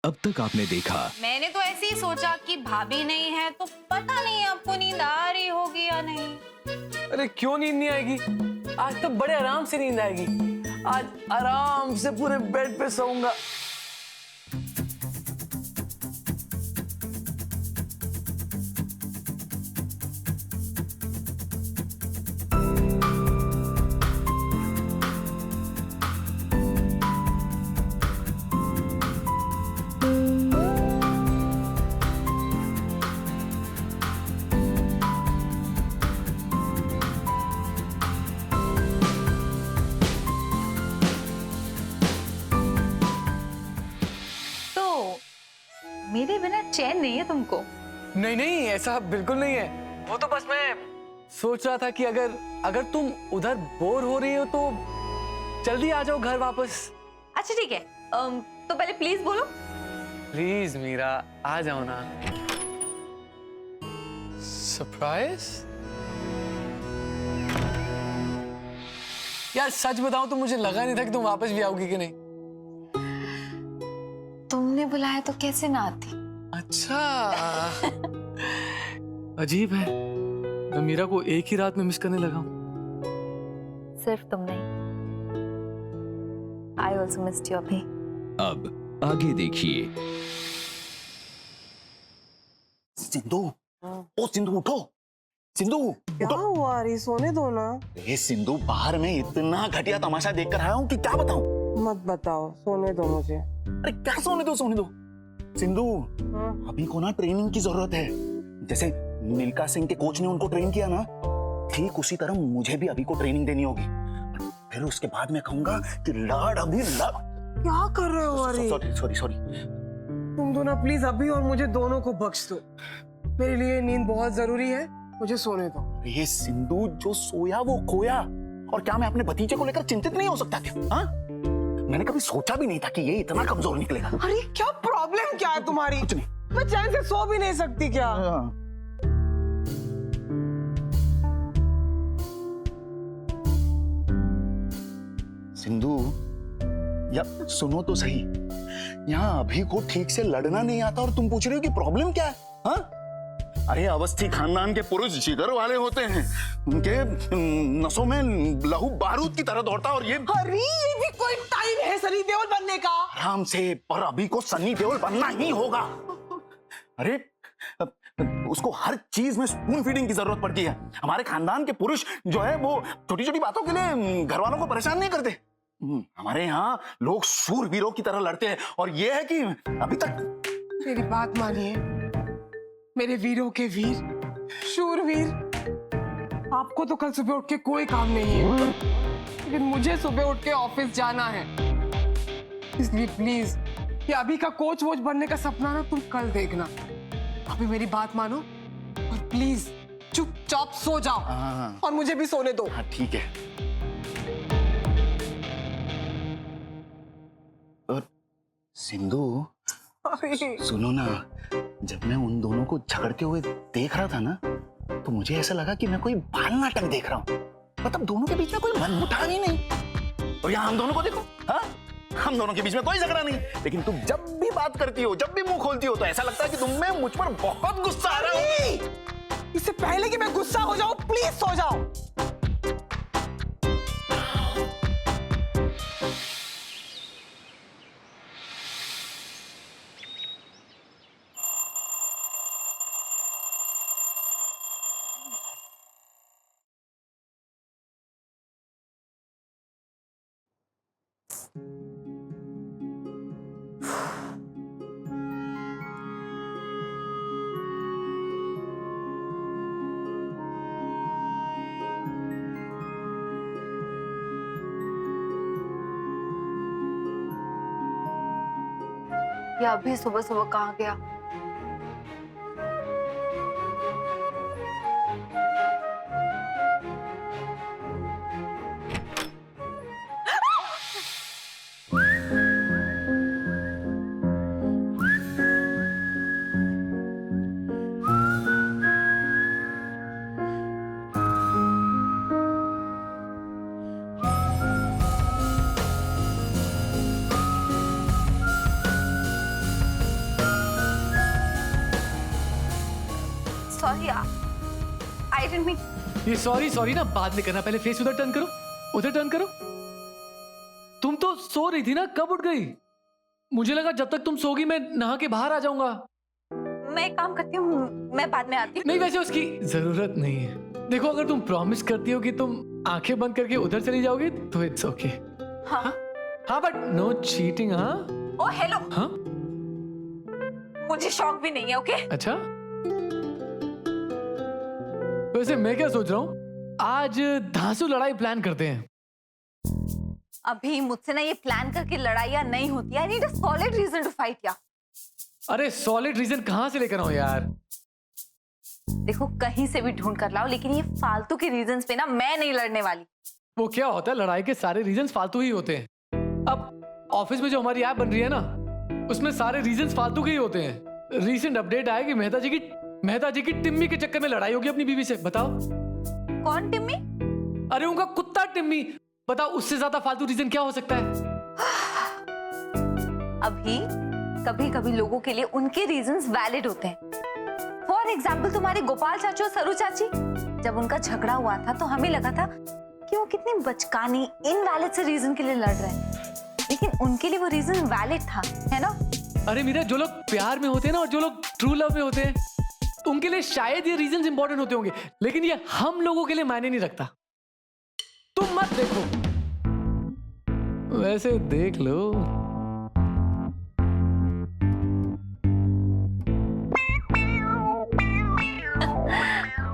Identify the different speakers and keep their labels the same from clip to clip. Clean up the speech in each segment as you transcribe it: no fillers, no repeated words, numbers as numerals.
Speaker 1: अब तक आपने देखा।
Speaker 2: मैंने तो ऐसे ही सोचा कि भाभी नहीं है तो पता नहीं आपको नींद आ रही होगी या नहीं।
Speaker 3: अरे क्यों नींद नहीं आएगी? आज तो बड़े आराम से नींद आएगी। आज आराम से पूरे बेड पे सोऊंगा।
Speaker 2: मेरे बिना चैन नहीं है तुमको?
Speaker 3: नहीं नहीं, ऐसा बिल्कुल नहीं है। वो तो बस मैं सोच रहा था कि अगर तुम उधर बोर हो रही हो तो जल्दी आ जाओ घर वापस।
Speaker 2: अच्छा ठीक है, तो पहले प्लीज बोलो।
Speaker 3: प्लीज मीरा, आ जाओ ना। सरप्राइज? यार सच बताऊं तो मुझे लगा नहीं था कि तुम वापस भी आओगी कि नहीं।
Speaker 2: तुमने बुलाया तो कैसे ना आती।
Speaker 3: अच्छा। अजीब है, मैं मीरा को एक ही रात में मिस करने लगा हूं।
Speaker 2: सिर्फ तुम नहीं, आई ऑल्सो मिस्ड यू अभी।
Speaker 1: अब आगे देखिए।
Speaker 4: सिंधु, ओ सिंधु उठो। सिंधु
Speaker 5: क्या हुआ री, सोने दो ना।
Speaker 4: ये सिंधु, बाहर में इतना घटिया तमाशा देखकर आया हूँ कि क्या बताऊं।
Speaker 5: मत बताओ, सोने दो मुझे।
Speaker 4: अरे क्या सोने दो सोने दो। सिंधु, अभी को ना ट्रेनिंग की जरूरत है। जैसे मिल्खा सिंह के कोच ने उनको ट्रेन किया ना, ठीक उसी तरह मुझे भी अभी को ट्रेनिंग देनी होगी। फिर उसके बाद मैं कहूंगा कि लड़ अभी लड़।
Speaker 5: क्या कर रहे हो अरे?
Speaker 4: Sorry sorry sorry.
Speaker 5: तुम दो ना प्लीज अभी और मुझे दोनों को बख्श दो। मेरे लिए नींद बहुत जरूरी है, मुझे सोने दो।
Speaker 4: ये सिंधु, जो सोया वो खोया। और क्या मैं अपने भतीजे को लेकर चिंतित नहीं हो सकता क्या? हाँ, मैंने कभी सोचा भी नहीं था कि ये इतना कमजोर निकलेगा।
Speaker 5: अरे क्या प्रॉब्लम क्या है तुम्हारी?
Speaker 4: कुछ नहीं।
Speaker 5: मैं चैन से सो भी नहीं सकती क्या?
Speaker 4: सिंधु, या सुनो तो सही, यहाँ अभी को ठीक से लड़ना नहीं आता और तुम पूछ रहे हो कि प्रॉब्लम क्या है? हाँ? अरे अवस्थी खानदान के पुरुष जिगर वाले होते हैं, उनके नसों में लहू बारूद की तरह दौड़ता। और ये
Speaker 5: अरे ये भी कोई टाइम है सनी देओल बनने का?
Speaker 4: आराम से, पर अभी को सनी देओल बनना ही होगा। अरे उसको हर चीज में स्पून फीडिंग की जरूरत पड़ती है। हमारे खानदान के पुरुष जो है वो छोटी छोटी बातों के लिए घर वालों को परेशान नहीं करते। हमारे यहाँ लोग शूरवीरों की तरह लड़ते हैं। और ये है कि अभी तक
Speaker 5: मेरी बात मानिए, मेरे वीरों के वीर, शूरवीर, आपको तो कल सुबह उठ के कोई काम नहीं है, लेकिन मुझे सुबह उठ के ऑफिस जाना है। इसलिए प्लीज ये अभी का कोच वोच बनने का सपना ना तुम कल देखना। अभी मेरी बात मानो और प्लीज चुपचाप सो जाओ। और मुझे भी सोने दो।
Speaker 4: हाँ ठीक है। और सिंधु सुनो ना, जब मैं उन दोनों को झगड़ते हुए देख रहा था ना, तो मुझे ऐसा लगा कि मैं कोई बाल नाटक देख रहा हूँ। मतलब दोनों के बीच में कोई मनमुटाव ही नहीं। और यहाँ हम दोनों को देखो, हाँ, हम दोनों के बीच में कोई झगड़ा नहीं। लेकिन तुम जब भी बात करती हो, जब भी मुंह खोलती हो, तो ऐसा लगता है कि तुम में मुझ पर बहुत गुस्सा आ रहा है।
Speaker 5: इससे पहले कि मैं गुस्सा हो जाऊं, प्लीज सो जाओ।
Speaker 2: या अभी सुबह सुबह कहाँ गया? Sorry, I didn't mean.
Speaker 3: ये सॉरी सॉरी ना बाद में करना, पहले फेस उधर टर्न करो, उधर टर्न करो। तुम तो सो रही थी ना, कब उठ गई? मुझे लगा जब तक तुम सोगी मैं नहा के बाहर आ जाऊंगा।
Speaker 2: मैं एक काम करती हूँ, मैं बाद में आती हूँ।
Speaker 3: नहीं, वैसे उसकी जरूरत नहीं है। देखो, अगर तुम प्रॉमिस करती हो कि तुम आंखें बंद करके उधर चली जाओगी तो इट्स ओके।
Speaker 2: हाँ
Speaker 3: हाँ, बट नो चीटिंग। हाँ
Speaker 2: ओ हेलो,
Speaker 3: हाँ,
Speaker 2: मुझे शौक भी नहीं है। ओके
Speaker 3: अच्छा। वैसे मैं क्या सोच रहा हूँ, आज धांसू लड़ाई प्लान करते हैं।
Speaker 2: अभी मुझसे ना ये प्लान करके लड़ाइयाँ नहीं होती। I need a solid reason to fight. या
Speaker 3: अरे सॉलिड रीजन कहाँ से लेकर आऊं यार?
Speaker 2: देखो, कहीं से भी ढूंढ कर लाओ, लेकिन ये फालतू के रीजंस पे ना मैं नहीं लड़ने वाली।
Speaker 3: वो क्या होता है, लड़ाई के सारे रीजंस फालतू ही होते हैं। अब ऑफिस में जो हमारी ऐप बन रही है ना, उसमें सारे रीजंस फालतू के ही होते हैं। रीसेंट अपडेट आया कि मेहता जी की टिम्मी के चक्कर में लड़ाई होगी अपनी बीवी से। बताओ।
Speaker 2: कौन टिम्मी?
Speaker 3: अरे उनका कुत्ता टिम्मी। बताओ, उससे ज्यादा फालतू रीजन क्या हो सकता है?
Speaker 2: अभी कभी कभी लोगों के लिए उनके रीजंस वैलिड होते हैं। फॉर एग्जाम्पल, तुम्हारे गोपाल चाचू और सरू चाची, जब उनका झगड़ा हुआ था तो हमें लगा था कि वो कितनी बचकानी इनवैलिड से रीजन के लिए लड़ रहे हैं, लेकिन उनके लिए वो रीजन वैलिड था, है ना?
Speaker 3: अरे मीरा, जो लोग प्यार में होते हैं ना और जो लोग ट्रू लव में होते हैं, उनके लिए शायद ये रीजंस इंपॉर्टेंट होते होंगे, लेकिन ये हम लोगों के लिए मायने नहीं रखता। तुम मत देखो, वैसे देख लो।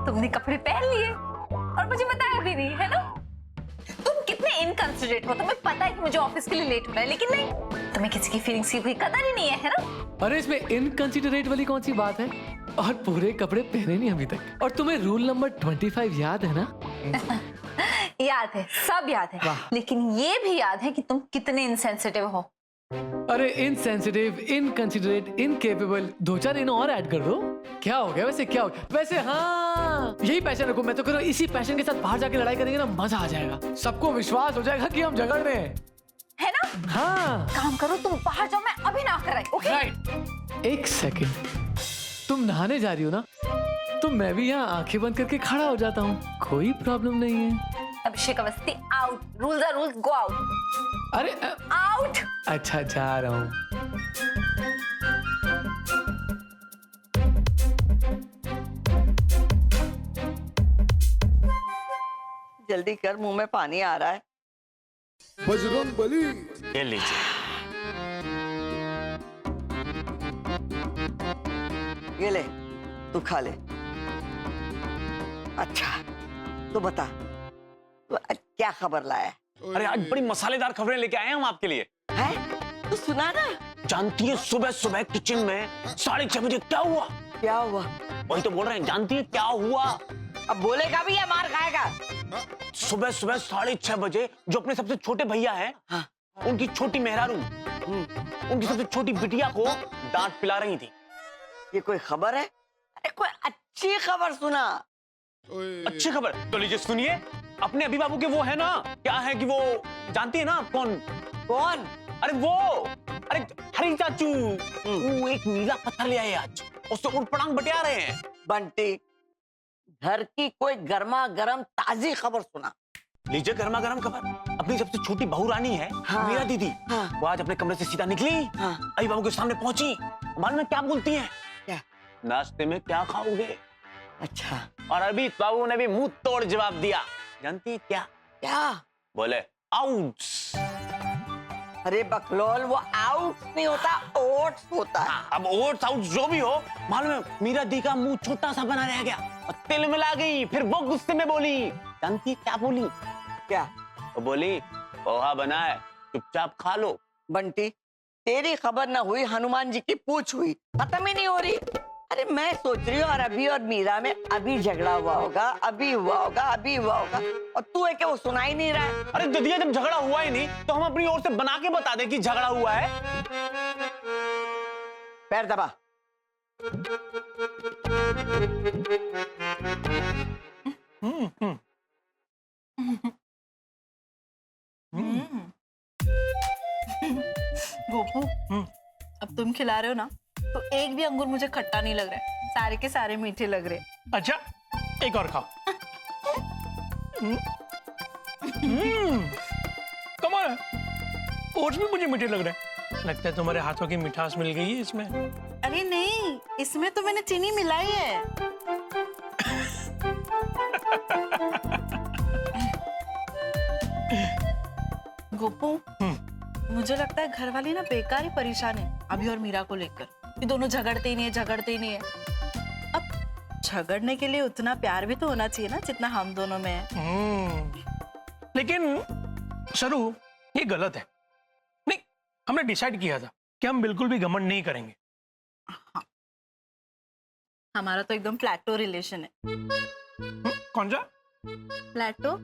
Speaker 2: तुमने कपड़े पहन लिए और मुझे बताया भी नहीं, है ना? तुम कितने इनकंसिडरेट हो। तुम्हें पता है कि मुझे ऑफिस के लिए लेट होना है, लेकिन नहीं, तुम्हें किसी की फीलिंग्स की कोई कदर ही नहीं है ना?
Speaker 3: अरे इसमें इनकंसिडरेट वाली कौन सी बात है? और पूरे कपड़े पहने नहीं अभी तक। और तुम्हें रूल नंबर 25 याद है ना?
Speaker 2: याद है, सब याद है, लेकिन ये भी याद है कि तुम कितने इनसेंसिटिव हो।
Speaker 3: अरे इनसेंसिटिव, इनकंसिडरेट, इनकेपेबल, दो चार इन और ऐड कर दो। क्या हो गया वैसे, क्या हो गया वैसे? हाँ, यही पैशन रखो। मैं तो कह रहा हूँ इसी पैशन के साथ बाहर जाके लड़ाई करेंगे ना, मजा आ जाएगा। सबको विश्वास हो जाएगा कि हम झगड़ रहे हैं,
Speaker 2: है ना?
Speaker 3: हाँ।
Speaker 2: काम करो, तुम बाहर जाओ, मैं अभी ना कराई। Okay
Speaker 3: right. एक सेकंड, तुम नहाने जा रही हो ना, तो मैं भी यहाँ आंखें बंद करके खड़ा हो जाता हूँ, कोई प्रॉब्लम नहीं है।
Speaker 2: Abhishek Awasthi, out. Rules are rules, go out.
Speaker 3: अरे
Speaker 2: आउट।
Speaker 3: अच्छा, जा रहा हूँ।
Speaker 6: जल्दी कर, मुंह में पानी आ रहा है।
Speaker 7: बजरंग बली।
Speaker 4: ये लीजिए।
Speaker 6: ये ले, तू खा ले। अच्छा, तो बता, तो क्या खबर लाया
Speaker 8: अरे आज बड़ी मसालेदार खबरें लेके आए हैं हम आपके लिए।
Speaker 6: है? तो सुना ना।
Speaker 8: जानती है सुबह सुबह किचन में 6:30 बजे क्या हुआ?
Speaker 6: क्या हुआ?
Speaker 8: वही तो बोल रहे हैं, जानती है क्या हुआ?
Speaker 6: अब बोलेगा भी या मार खाएगा?
Speaker 8: सुबह सुबह 6:30 बजे जो अपने सबसे छोटे भैया हैं,
Speaker 6: हाँ।
Speaker 8: उनकी छोटी मेहरारू उनकी सबसे छोटी बिटिया को डांट पिला रही थी।
Speaker 6: ये कोई खबर है? अरे कोई अच्छी खबर सुना।
Speaker 8: अच्छी खबर तो लीजिए सुनिए। अपने अभी बाबू के वो है ना, क्या है कि वो जानती है ना कौन?
Speaker 6: कौन?
Speaker 8: अरे वो, अरे हरी चाचू, वो एक नीला पत्थर ले आए आज, उससे उठ पटांग बटिया रहे हैं।
Speaker 6: बंटी, घर की कोई गर्मा गर्म ताजी खबर सुना।
Speaker 8: लीजिए गर्मा गर्म खबर। अपनी सबसे छोटी बहू रानी है,
Speaker 6: हाँ।
Speaker 8: मीरा दीदी,
Speaker 6: हाँ।
Speaker 8: वो आज अपने कमरे से सीधा निकली,
Speaker 6: हाँ।
Speaker 8: अभी बाबू के सामने पहुंची। मालूम है क्या बोलती है?
Speaker 6: क्या?
Speaker 8: नाश्ते में क्या खाओगे?
Speaker 6: अच्छा।
Speaker 8: और अभी बाबू ने भी मुंह तोड़ जवाब दिया। जानती है क्या?
Speaker 6: क्या?
Speaker 8: बोले आउट्स।
Speaker 6: अरे बकलोल, वो आउट नहीं होता, ओट्स होता है।
Speaker 8: अब ओट्स आउट्स जो भी हो, मालूम है मीरा दी का मुंह छोटा सा बना रह गया और तिल मिला गई। फिर वो गुस्से में बोली, जानती है क्या बोली?
Speaker 6: क्या?
Speaker 8: वो बोली पोहा बना है, चुपचाप खा लो।
Speaker 6: बंटी, तेरी खबर ना हुई, हनुमान जी की पूछ हुई, खत्म ही नहीं हो रही। अरे मैं सोच रही हूँ, और अभी और मीरा में अभी झगड़ा हुआ होगा, अभी हुआ होगा, अभी हुआ होगा, और तू है कि वो सुना ही नहीं रहा है।
Speaker 8: अरे दीदी, जब झगड़ा हुआ ही नहीं तो हम अपनी ओर से बना के बता दें कि झगड़ा हुआ है।
Speaker 6: पैर दबा।
Speaker 9: गोपू, अब तुम खिला रहे हो ना, तो एक भी अंगूर मुझे खट्टा नहीं लग रहा है, सारे के सारे मीठे लग रहे हैं। अच्छा एक और खाओ। कमाल है, ओट्स भी मुझे मीठे लग रहे हैं। लगता है तुम्हारे हाथों की मिठास मिल गई है इसमें।
Speaker 10: अरे नहीं, इसमें तो मैंने चीनी मिलाई है। गोपू, मुझे लगता है घर वाले ना बेकार ही परेशान है अभी और मीरा को लेकर। ये दोनों झगड़ते ही नहीं है। अब झगड़ने के लिए उतना प्यार भी तो होना चाहिए ना जितना हम दोनों में है।
Speaker 9: लेकिन सरू, ये गलत है। नहीं, हमने डिसाइड किया था कि हम बिल्कुल भी घमंड नहीं करेंगे।
Speaker 10: हाँ। हमारा तो एकदम प्लेटो रिलेशन है।
Speaker 9: कौन सा?
Speaker 10: प्लेटो?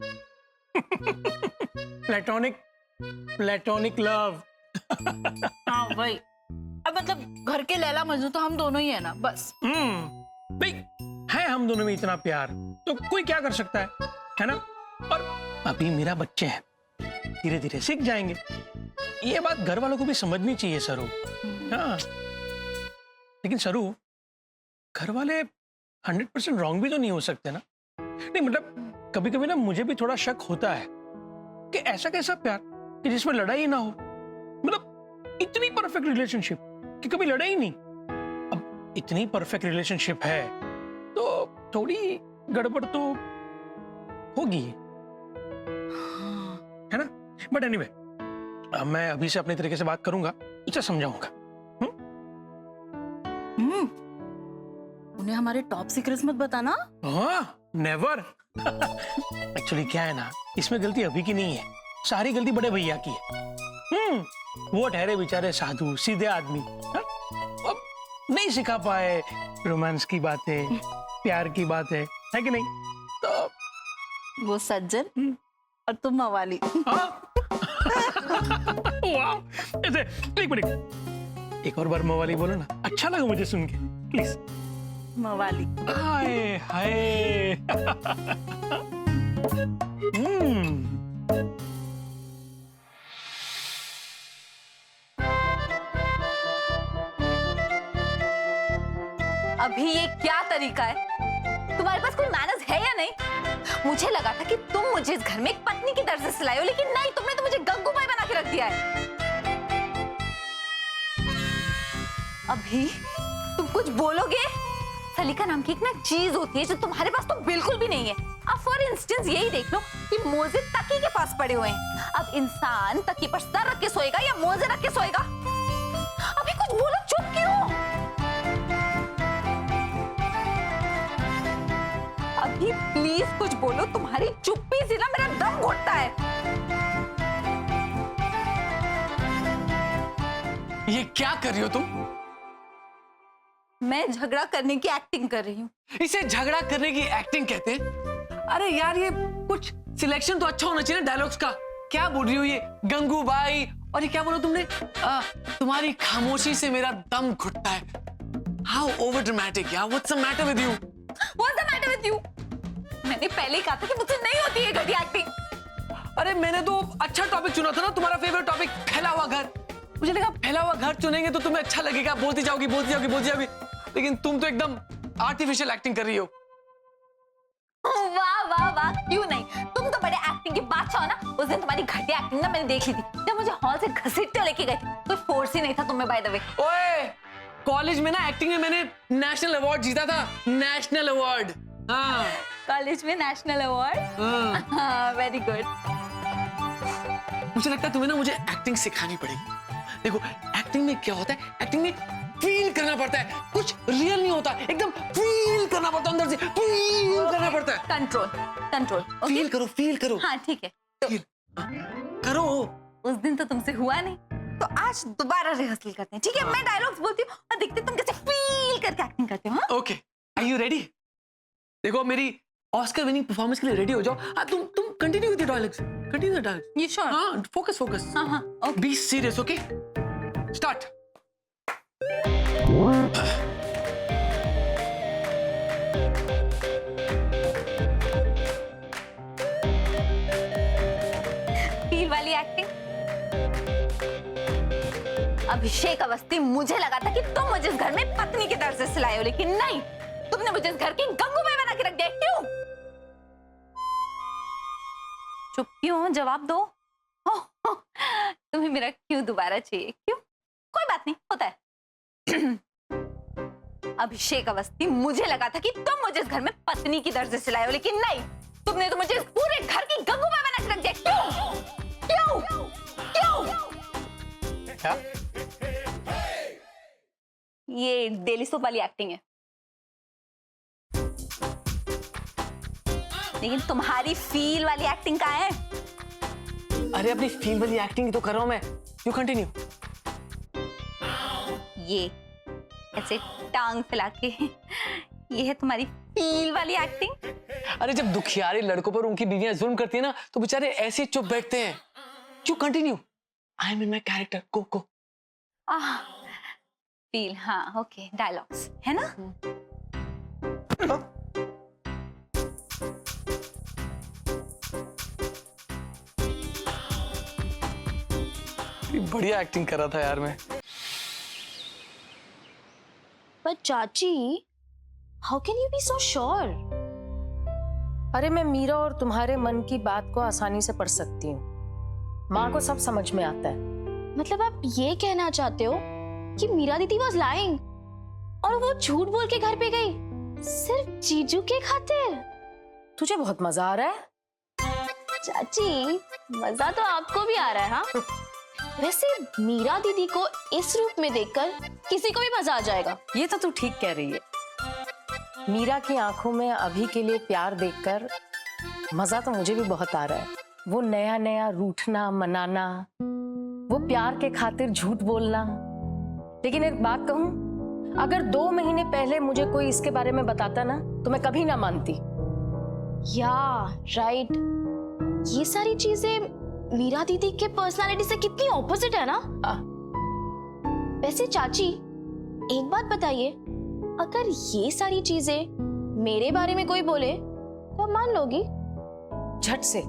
Speaker 9: Platonic love.
Speaker 10: हाँ वही। अब मतलब घर के लैला मजनू तो हम दोनों ही है ना, बस।
Speaker 9: भाई है हम दोनों में इतना प्यार तो कोई क्या कर सकता है ना? और अभी मेरा बच्चे हैं, धीरे धीरे सीख जाएंगे। ये बात घर वालों को भी समझनी चाहिए सरू। हाँ, लेकिन सरू, घर वाले 100% रॉन्ग भी तो नहीं हो सकते ना? नहीं मतलब कभी कभी ना मुझे भी थोड़ा शक होता है कि ऐसा कैसा प्यार कि जिसमें लड़ाई ना हो। मतलब इतनी परफेक्ट रिलेशनशिप कि कभी लड़ाई नहीं। अब इतनी परफेक्ट रिलेशनशिप है तो थोड़ी गड़बड़ तो होगी, है ना? बट एनीवे, मैं अभी से अपने तरीके से बात करूंगा, उसे समझाऊंगा।
Speaker 10: उन्हें हमारे टॉप सीक्रेट्स मत बताना।
Speaker 9: हाँ, नेवर। एक्चुअली क्या है ना, इसमें गलती अभी की नहीं है, सारी गलती बड़े भैया की है। वो ठहरे बेचारे साधु सीधे आदमी, हाँ? अब नहीं सिखा पाए रोमांस की बातें, प्यार की बातें, है कि नहीं? तो
Speaker 10: वो सज्जन और तुम मवाली।
Speaker 9: हाँ? वाह, ऐसे एक मिनट, एक और बार मवाली बोलो ना, अच्छा लगा मुझे सुन के, प्लीज।
Speaker 10: मवाली।
Speaker 9: हाय हाय।
Speaker 2: अभी ये क्या तरीका है? तुम्हारे पास कोई मैनर्स है या नहीं? मुझे लगा था कि तुम मुझे इस घर में एक पत्नी की तरह से लाई हो, लेकिन नहीं, तुमने तो मुझे गंगूबाई बना के रख दिया है। अभी तुम कुछ बोलोगे? सलीका नाम की एक ना चीज होती है जो तुम्हारे पास तो बिल्कुल भी नहीं है। अब फॉर इंस्टेंस यही देख लो कि मोजे तकी के पास पड़े हुए हैं। अब इंसान तकी पर सर रख के सोएगा या मोजे रख के सोएगा? अभी कुछ बोलो, चुप क्यों? अभी प्लीज कुछ बोलो, तुम्हारी चुप्पी से ना मेरा दम घुटता है।
Speaker 3: ये क्या कर रही हो तुम?
Speaker 2: मैं झगड़ा करने की एक्टिंग कर रही हूँ।
Speaker 3: इसे झगड़ा करने की एक्टिंग कहते हैं? अरे यार, ये कुछ सिलेक्शन तो अच्छा होना चाहिए ना डायलॉग्स का। क्या बोल रही हो ये गंगूबाई? और ये क्या बोला तुमने? तुम्हारी खामोशी से मेरा दम घुटता है। हाउ ओवर ड्रामेटिक यार, what's the matter with you?
Speaker 2: What's the matter with you? मैंने पहले ही कहा था कि मुझसे नहीं होती है घटिया एक्टिंग।
Speaker 3: अरे मैंने तो अच्छा टॉपिक चुना था ना, तुम्हारा फेवरेट टॉपिक, फैला हुआ घर। मुझे लगा फैला हुआ घर चुनेंगे तो तुम्हें अच्छा लगेगा, बोलती जाओगी। लेकिन तुम तो एकदम आर्टिफिशियल एक्टिंग कर रही हो।
Speaker 2: वाह वाह वाह, क्यों नहीं? तुम तो बड़े एक्टिंग के बादशाह हो ना। उस दिन तुम्हारी घटिया एक्टिंग ना मैंने देख ली थी, जब मुझे हॉल से घसीटते लेके गए थे। कोई फोर्स ही नहीं था तुम्हें, बाय द वे।
Speaker 3: ओए, कॉलेज में ना एक्टिंग में मैंने नेशनल अवार्ड जीता था। National award. हाँ,
Speaker 2: कॉलेज में नेशनल अवार्ड? हाँ, वेरी गुड।
Speaker 3: मुझे लगता है तुम्हें ना मुझे एक्टिंग सिखानी पड़ेगी। देखो, एक्टिंग में क्या होता है, एक्टिंग में फील करना पड़ता है, कुछ रियल नहीं होता, एकदम फील करना पड़ता है, अंदर से फील करना पड़ता है।
Speaker 2: कंट्रोल।
Speaker 3: फील करो।
Speaker 2: हाँ ठीक है, तो
Speaker 3: करो।
Speaker 2: उस दिन तो तुमसे हुआ नहीं, तो आज दोबारा रिहर्सल करते हैं, ठीक है? मैं डायलॉग्स बोलती हूँ और देखते तुम कैसे फील करके एक्टिंग करते हो। हाँ?
Speaker 3: Okay, are you ready? देखो, मेरी ऑस्कर विनिंग परफॉर्मेंस के लिए रेडी हो जाओ। हाँ, तुम continue with the dialogues. Continue the dialogues.
Speaker 2: You sure?
Speaker 3: हाँ, फोकस।
Speaker 2: हाँ, okay.
Speaker 3: Be serious, okay? Start.
Speaker 2: Feel वाली एक्टिंग। अभिषेक अवस्थी, मुझे लगा था कि तुम मुझे इस घर में पत्नी की तरह से सिलाए हो, लेकिन नहीं, तुम तुमने मुझे इस घर की गंगूबाई बना के रख दिया। क्यों? चुप क्यों? जवाब दो। तुम्हें मेरा क्यों दोबारा चाहिए? क्यों? कोई बात नहीं, होता है। अभिषेक अवस्थी, मुझे लगा था कि तुम मुझे इस घर में पत्नी की दर्जे से लाए हो, लेकिन नहीं, तुमने तो मुझे इस पूरे घर की गंगूबाई बना के रख दिया। क्यों? क्यों? क्यों?
Speaker 9: क्या?
Speaker 2: ये डेली सोप वाली एक्टिंग है, लेकिन तुम्हारी फील वाली एक्टिंग कहाँ है?
Speaker 3: अरे अपनी फील वाली एक्टिंग तो कर रहा हूं मैं। You continue.
Speaker 2: ये ऐसे टांग फैला के, ये है तुम्हारी फील वाली एक्टिंग।
Speaker 3: अरे जब दुखियारे लड़कों पर उनकी बीवियां जुल्म करती है ना, तो बेचारे ऐसे ही चुप बैठते हैं। You continue. I am in my character. Go.
Speaker 2: Feel, हाँ, ओके, डायलॉग्स है ना?
Speaker 3: बढ़िया एक्टिंग कर रहा था यार मैं।
Speaker 11: पर चाची, how can you be so sure? अरे मैं मीरा और तुम्हारे मन की बात को आसानी से पढ़ सकती हूँ। माँ को सब समझ में आता है। मतलब आप ये कहना चाहते हो कि मीरा दीदी वाज लाइंग और वो झूठ बोल के घर पे गई सिर्फ जीजू के खातिर? तुझे बहुत मजा आ रहा है? चाची, मजा तो आपको भी आ रहा है। हाँ, वैसे मीरा दीदी को इस रूप में देखकर किसी को भी मजा आ जाएगा। ये तो तू ठीक कह रही है। मीरा की आंखों में अभी के लिए प्यार देखकर मजा तो मुझे भी बहुत आ रहा है। वो नया नया रूठना मनाना, वो प्यार के खातिर झूठ बोलना। लेकिन एक बात कहूं, अगर 2 महीने पहले मुझे कोई इसके बारे में बताता ना, तो मैं कभी ना मानती। या राइट, ये सारी चीजें मीरा दीदी के पर्सनालिटी से कितनी ऑपोजिट है ना। वैसे चाची, एक बात बताइए, अगर ये सारी चीजें मेरे बारे में कोई बोले तो मान लोगी? झट से,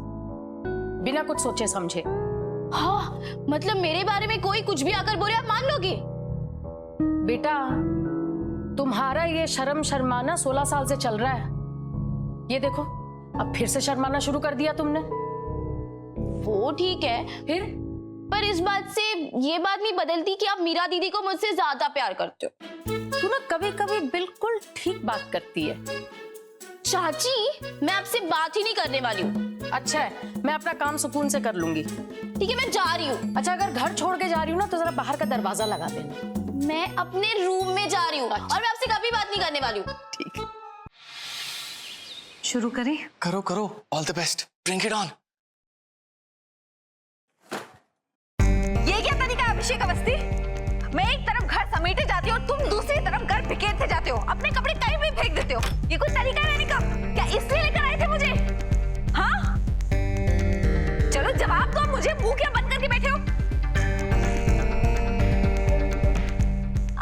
Speaker 11: बिना कुछ सोचे समझे। हाँ, मतलब मेरे बारे में कोई कुछ भी आकर बोले आप मान लोगी? बेटा, तुम्हारा ये शर्म शर्माना 16 साल से चल रहा है। ये देखो, अब फिर से शर्माना शुरू कर दिया तुमने। वो ठीक है, फिर पर इस बात से ये बात नहीं बदलती कि आप मीरा दीदी को मुझसे ज्यादा प्यार करते हो। तू ना कभी कभी बिल्कुल ठीक बात करती है। चाची, मैं आपसे बात ही नहीं करने वाली हूँ। अच्छा है, मैं अपना काम सुकून से कर लूंगी। ठीक है, मैं जा रही हूँ। अच्छा, अगर घर छोड़ के जा रही हूँ ना, तो जरा बाहर का दरवाजा लगा देना। मैं अपने रूम में जा रही हूँ। अच्छा। और मैं आपसे कभी बात नहीं करने वाली हूँ। ठीक है,
Speaker 2: शुरू करें?
Speaker 3: करो। All the best. Bring it on.
Speaker 2: ये क्या तरीका है अभिषेक अवस्थी? मैं एक तरफ घर समेटे जाती हूँ और तुम दूसरी तरफ घर बिखेरते जाते हो, अपने कपड़े कहीं भी फेंक देते हो। ये कोई तरीका है रहने का? क्या इसलिए लेकर आए थे मुझे? हाँ, चलो जवाब दो मुझे। मुंह क्या बंद करके बैठे हो?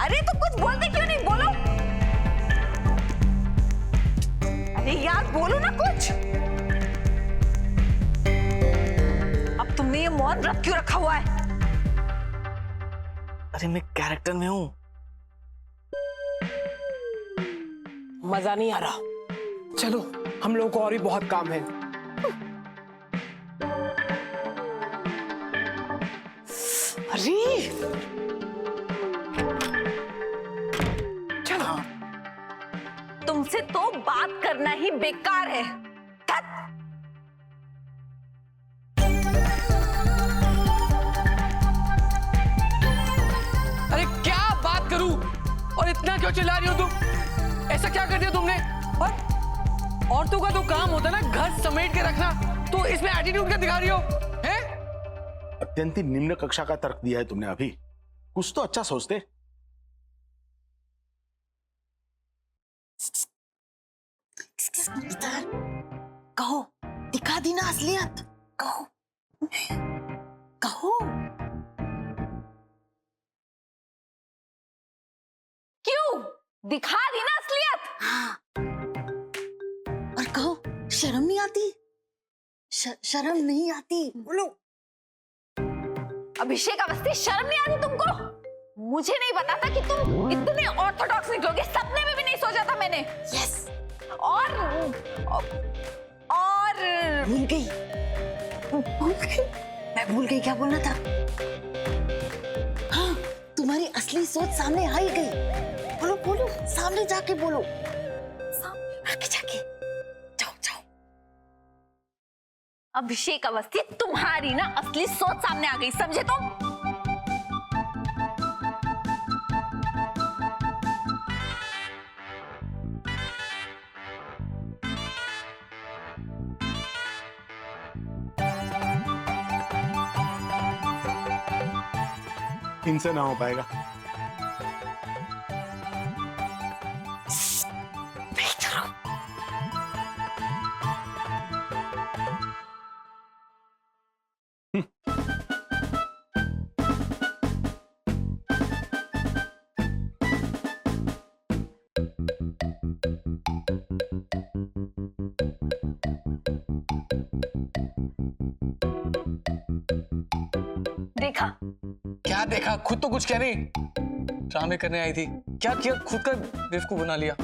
Speaker 2: अरे तो कुछ बोलते क्यों नहीं? बोलो। अरे यार बोलो ना कुछ। अब तुमने ये मौन व्रत क्यों रखा हुआ है?
Speaker 8: अरे मैं कैरेक्टर में हूं।
Speaker 5: मजा नहीं आ रहा। चलो, हम लोगों को और भी बहुत काम है। अरे चलो।
Speaker 2: तुमसे तो बात करना ही बेकार है।
Speaker 3: अरे क्या बात करूं? और इतना क्यों चिल्ला रही हो तुम? ऐसा क्या कर दिया तुमने? और औरतों का तो काम होता है ना घर समेट के रखना, तो इसमें एटीट्यूड क्या दिखा रही हो? हैं?
Speaker 4: अत्यंत ही निम्न कक्षा का तर्क दिया है तुमने अभी। कुछ तो अच्छा सोचते।
Speaker 10: कहो, दिखा दी ना असलियत। कहो।
Speaker 2: क्यों? दिखा दी ना असलियत।
Speaker 10: हाँ। और कहो, शर्म नहीं आती? शर्म नहीं आती? बोलो।
Speaker 2: अभिषेक अवस्थी, शर्म नहीं आती तुमको? मुझे नहीं पता था कि तुम इतने ऑर्थोडॉक्स निकलोगे। सपने में भी नहीं सोचा था मैंने।
Speaker 10: यस,
Speaker 6: भूल गई क्या बोलना था? हाँ, तुम्हारी असली सोच सामने आ ही गई। बोलो बोलो, सामने जाके बोलो, सामने आके जाके जाओ जाओ।
Speaker 2: अभिषेक अवस्थी, तुम्हारी ना असली सोच सामने आ गई, समझे तुम?
Speaker 7: इनसे ना हो पाएगा।
Speaker 2: देखा?
Speaker 12: क्या देखा? खुद तो कुछ कह नहीं, ड्रामे करने आई थी। क्या किया? खुद का बेवकूफ बना लिया।